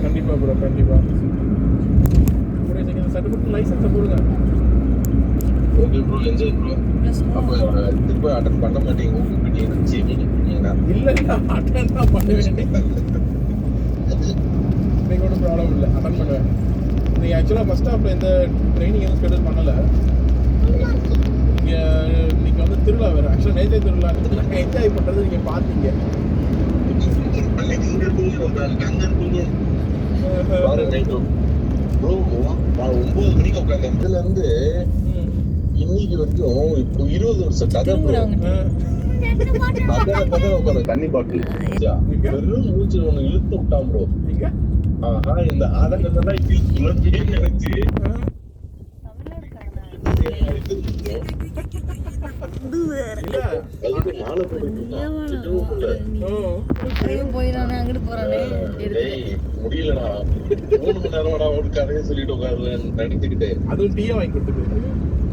கண்டிப்பா ப்ரோ கண்டிப்பா. Certificate licence போடுங்க. Okay bro, enjoy bro. அப்ப திரும்ப அட்டெண்ட் பண்ண மாட்டீங்க ஓகே மீட்டிங் வச்சு மீட்டிங் இல்ல அட்டெண்ட் தான் பண்ணுவேன். நீங்க ஒன்றும் ப்ராப்ளம் இல்லை, அட்டன் பண்ணுவேன். நீங்கள் ஆக்சுவலாக ஃபஸ்ட் ஹாஃப்ல எந்த ட்ரைனிங் எதுவும் ஷெடியூல் பண்ணலை. நீங்கள் வந்து திருவிழா வேறு, ஆக்சுவலாக நேற்று திருவிழா என்ஜாய் பண்ணுறது நீங்கள் பார்த்தீங்க. ப்ரோ 9 மணிக்கு உட்காந்த இதுல இருந்து இன்னைக்கு வரைக்கும் இப்போ 20 வருஷம் கதை ப்ரோ. கதை உட்காந்து தண்ணி பாட்டில் வெறும் மூச்சு ஒண்ணு இழுத்து விட்டான் ப்ரோ. ஆஹா இந்த ஆதங்கத்தெல்லாம் இப்படி நினைச்சு முடியலடா 3 மணி நேரம் ஒரு கதையை சொல்லிட்டு உட்காருவேன் நினைச்சுக்கிட்டு அதுவும் டீயை வாங்கி கொடுத்துட்டு